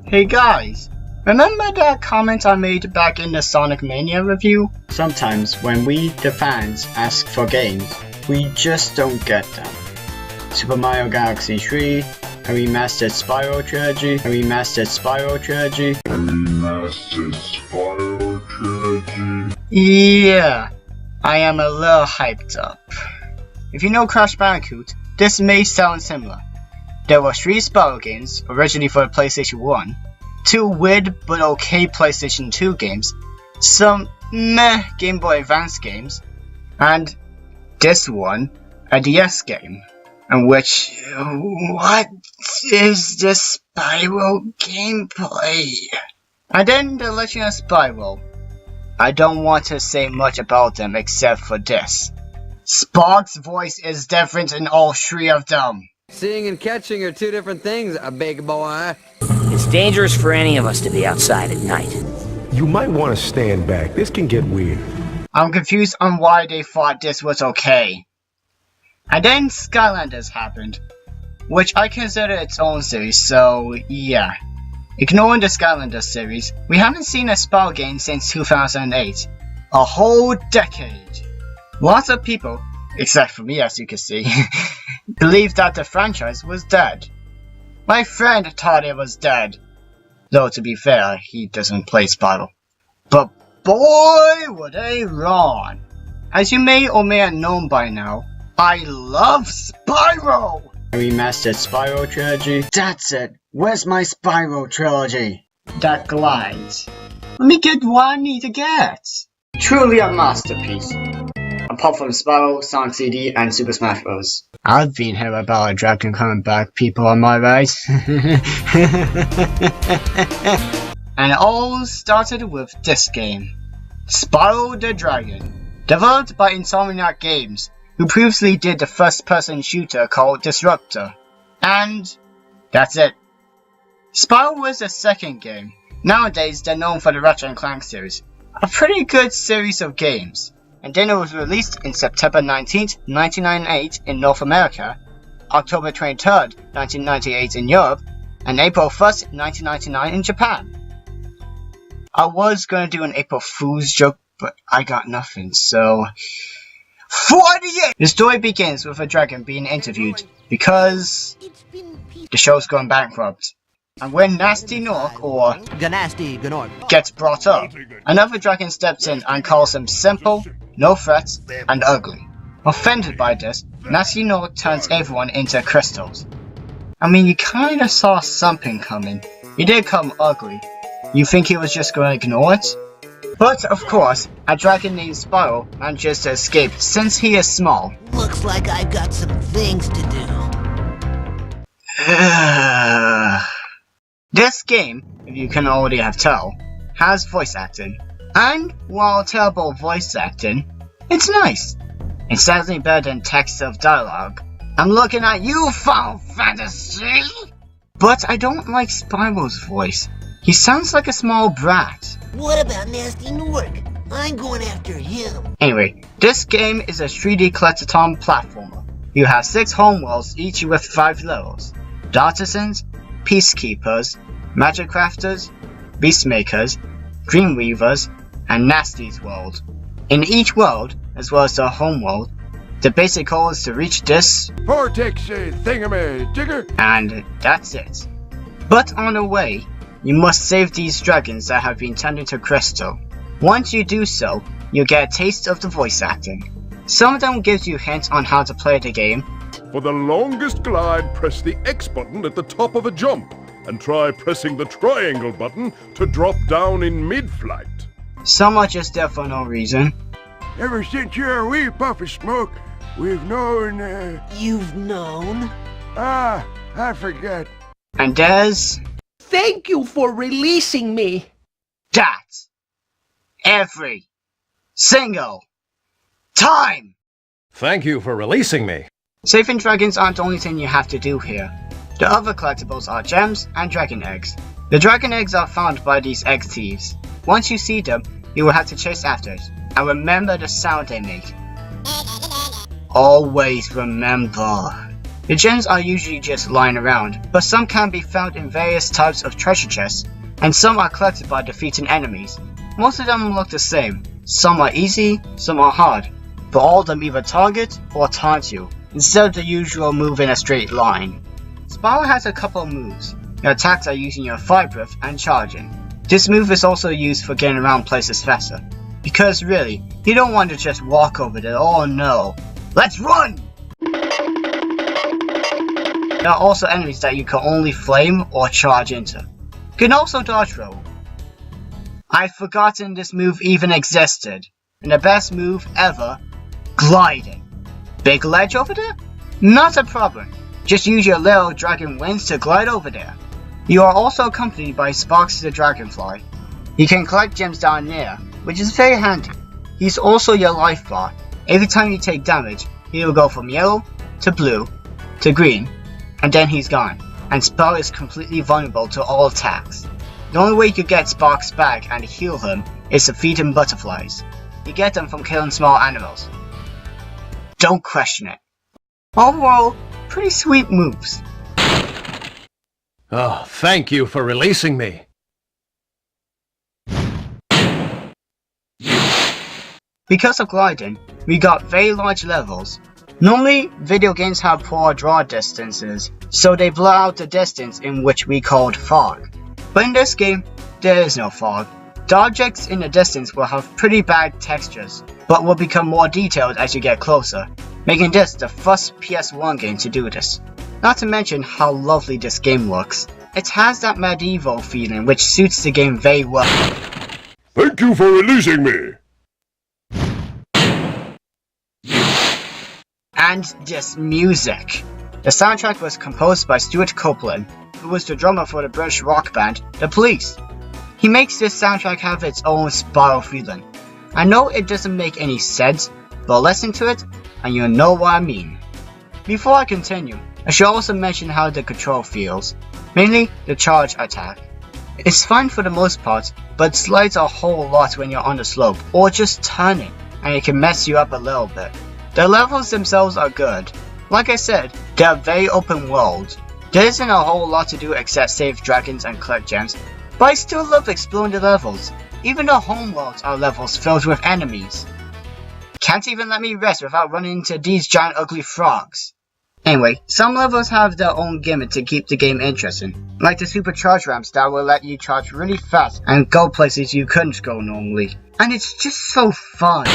Hey guys, remember that comment I made back in the Sonic Mania review? Sometimes when we, the fans, ask for games, we just don't get them. Super Mario Galaxy 3, a remastered Spyro trilogy, a remastered Spyro trilogy, a remastered Spyro trilogy. Yeah, I am a little hyped up. If you know Crash Bandicoot, this may sound similar. There were 3 Spyro games, originally for the PlayStation 1, 2 weird but okay PlayStation 2 games, some meh Game Boy Advance games, and this one, a DS game. In which, what is this Spyro gameplay? And then the Legend of Spyro. I don't want to say much about them except for this. Spark's voice is different in all 3 of them. Seeing and catching are 2 different things, a big boy. It's dangerous for any of us to be outside at night. You might want to stand back. This can get weird. I'm confused on why they thought this was okay. And then Skylanders happened, which I consider its own series, so yeah. Ignoring the Skylanders series, we haven't seen a Spyro game since 2008. A whole decade. Lots of people, except for me as you can see, believe that the franchise was dead. My friend thought it was dead. Though to be fair, he doesn't play Spyro. But boy, were they wrong. As you may or may have known by now, I love Spyro! A remastered Spyro trilogy. That's it. Where's my Spyro trilogy? That glides. Let me get what I need to get. Truly a masterpiece. Apart from Spyro, Sonic CD, and Super Smash Bros. I've been here about a dragon coming back, people, am I right? And it all started with this game. Spyro the Dragon. Developed by Insomniac Games, who previously did the first-person shooter called Disruptor. And that's it. Spyro was the second game. Nowadays, they're known for the Ratchet & Clank series. A pretty good series of games. And then it was released in September 19th, 1998 in North America, October 23rd, 1998 in Europe, and April 1st, 1999 in Japan. I was gonna do an April Fool's joke, but I got nothing, so... 48! The story begins with a dragon being interviewed, because... the show's going bankrupt. And when Nasty Gnorc, or Ganasty Gnorc, gets brought up, another dragon steps in and calls him simple, no threats, and ugly. Offended by this, Nasty Gnorc turns everyone into crystals. I mean, you kinda saw something coming. He did come ugly. You think he was just gonna ignore it? But of course, a dragon named Spyro manages to escape since he is small. looks like I've got some things to do. This game, if you can already have tell, has voice acting. And while terrible voice acting, it's nice. It's certainly better than text of dialogue. I'm looking at you, Final Fantasy! But I don't like Spyro's voice. He sounds like a small brat. What about Nasty Gnorc? I'm going after him. Anyway, this game is a 3D collectathon platformer. You have 6 homeworlds, each with 5 levels. The Artisans, Peacekeepers, Magic Crafters, Beastmakers, Dreamweavers, and Nasty's World. In each world, as well as the homeworld, the basic goal is to reach this Vortex thingamajigger. and that's it. But on the way, you must save these dragons that have been turned into crystal. Once you do so, you get a taste of the voice acting. Some of them gives you hints on how to play the game. For the longest glide, press the X button at the top of a jump, and try pressing the triangle button to drop down in mid-flight. Some are just there for no reason. Ever since you're a wee puff of smoke, we've known, You've known? I forget. And there's Thank you for releasing me. that. Every single time. Thank you for releasing me. Saving dragons aren't the only thing you have to do here. The other collectibles are gems and dragon eggs. The dragon eggs are found by these egg thieves. Once you see them, you will have to chase after it, and remember the sound they make. Always remember. The gems are usually just lying around, but some can be found in various types of treasure chests, and some are collected by defeating enemies. Most of them look the same. Some are easy, some are hard, but all of them either target or taunt you, instead of the usual move in a straight line. Spyro has a couple of moves. Your attacks are using your fire breath and charging. This move is also used for getting around places faster, because really, you don't want to just walk over there. Oh no, let's run! There are also enemies that you can only flame or charge into. You can also dodge roll. I've forgotten this move even existed. And the best move ever, gliding. Big ledge over there? Not a problem. Just use your little dragon wings to glide over there. You are also accompanied by Sparks the Dragonfly. You can collect gems down there, which is very handy. He's also your life bar. Every time you take damage, he will go from yellow to blue to green, and then he's gone, and Spyro is completely vulnerable to all attacks. The only way you could get Sparks back and heal him is to feed him butterflies. You get them from killing small animals. Don't question it. Overall, pretty sweet moves. Oh, thank you for releasing me. Because of gliding, we got very large levels. Normally, video games have poor draw distances, so they blur out the distance in which we called fog. But in this game, there is no fog. The objects in the distance will have pretty bad textures, but will become more detailed as you get closer, making this the first PS1 game to do this. Not to mention how lovely this game looks. It has that medieval feeling which suits the game very well. Thank you for releasing me. And this music. The soundtrack was composed by Stuart Copeland, who was the drummer for the British rock band The Police. He makes this soundtrack have its own Spyro feeling. I know it doesn't make any sense, but listen to it and you'll know what I mean. Before I continue, I should also mention how the control feels, mainly the charge attack. It's fine for the most part, but slides a whole lot when you're on the slope or just turning, and it can mess you up a little bit. The levels themselves are good. Like I said, they are very open world. There isn't a whole lot to do except save dragons and collect gems, but I still love exploring the levels. Even the home worlds are levels filled with enemies. Can't even let me rest without running into these giant ugly frogs. Anyway, some levels have their own gimmick to keep the game interesting, like the supercharge ramps that will let you charge really fast and go places you couldn't go normally. And it's just so fun.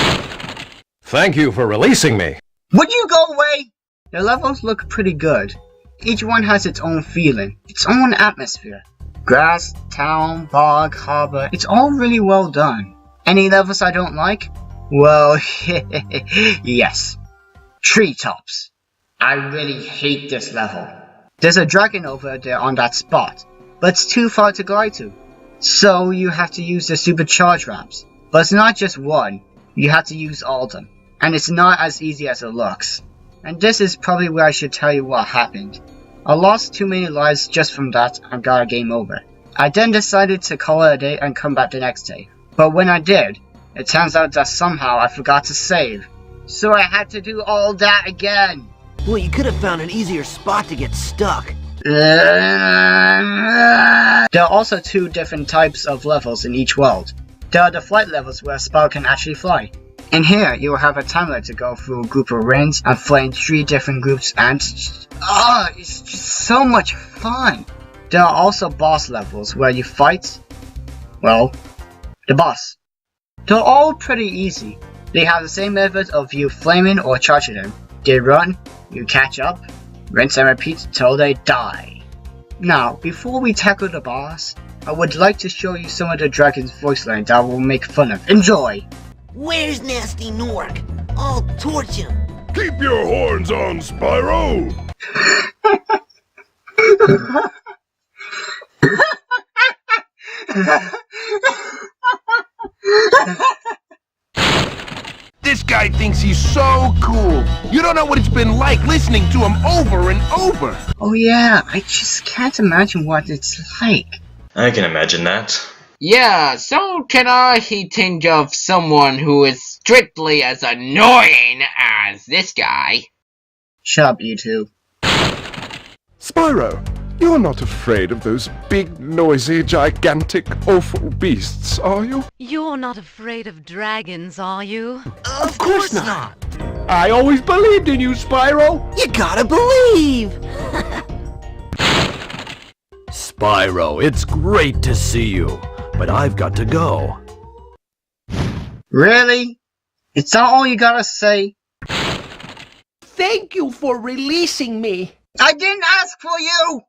Thank you for releasing me. Would you go away? The levels look pretty good. Each one has its own feeling, its own atmosphere. Grass, town, bog, harbor, it's all really well done. Any levels I don't like? Well, yes. Treetops. I really hate this level. There's a dragon over there on that spot, but it's too far to glide to. So you have to use the supercharge ramps. But it's not just one, you have to use all of them. And it's not as easy as it looks. And this is probably where I should tell you what happened. I lost too many lives just from that and got a game over. I then decided to call it a day and come back the next day. But when I did, it turns out that somehow I forgot to save. So I had to do all that again. Well, you could have found an easier spot to get stuck. There are also two different types of levels in each world. There are the flight levels where Spyro can actually fly. In here, you will have a timeline to go through a group of rings and fly in 3 different groups, and it's just so much fun. There are also boss levels where you fight, well, the boss. They're all pretty easy. They have the same method of you flaming or charging them. They run, you catch up, rinse and repeat till they die. Now, before we tackle the boss, I would like to show you some of the dragon's voice lines that we'll make fun of. Enjoy! Where's Nasty Nork? I'll torch him. Keep your horns on, Spyro! This guy thinks he's so cool. You don't know what it's been like listening to him over and over. Oh yeah, I just can't imagine what it's like. I can imagine that. Yeah, so can I think of someone who is strictly as annoying as this guy? Shut up, you two. Spyro, you're not afraid of those big, noisy, gigantic, awful beasts, are you? You're not afraid of dragons, are you? Of course not. I always believed in you, Spyro. You gotta believe. Spyro, it's great to see you, but I've got to go. Really? Is that all you gotta say? Thank you for releasing me. I didn't ask for you!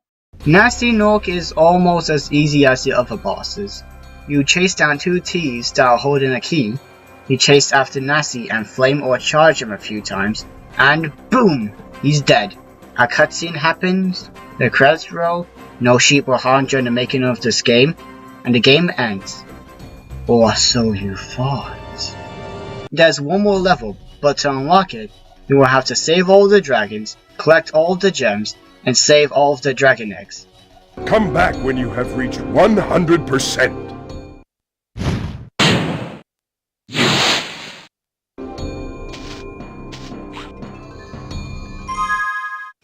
Nasty Nork is almost as easy as the other bosses. You chase down two T's that are holding a key, you chase after Nasty and flame or charge him a few times, and boom! He's dead. A cutscene happens, the credits roll, no sheep were harmed during the making of this game, and the game ends. Or so you thought. There's one more level, but to unlock it, you will have to save all the dragons, collect all the gems, and save all of the dragon eggs. Come back when you have reached 100%.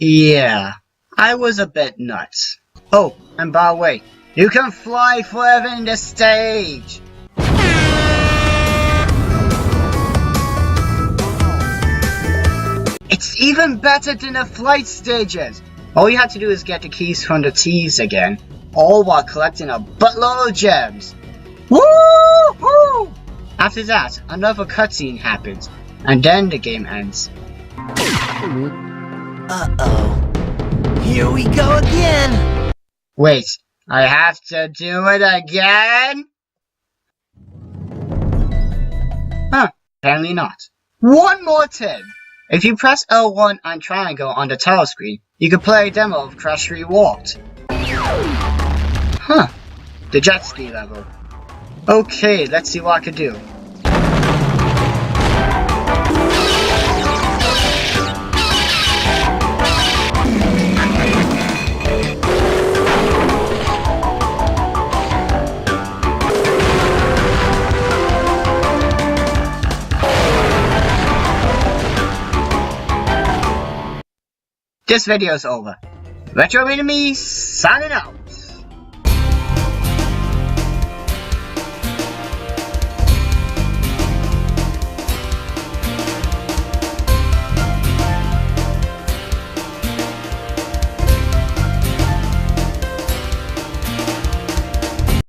Yeah, I was a bit nuts. Oh, and by the way, you can fly forever in the stage! It's even better than the flight stages! All you have to do is get the keys from the T's again, all while collecting a buttload of gems. Woo-hoo! After that, another cutscene happens, and then the game ends. Uh-oh. Here we go again! Wait, I have to do it again? Huh, apparently not. One more tip! If you press L1 and triangle on the title screen, you can play a demo of Crash Rewalked. Huh, the jet ski level. Okay, let's see what I can do. This video is over. Retrominimii signing out.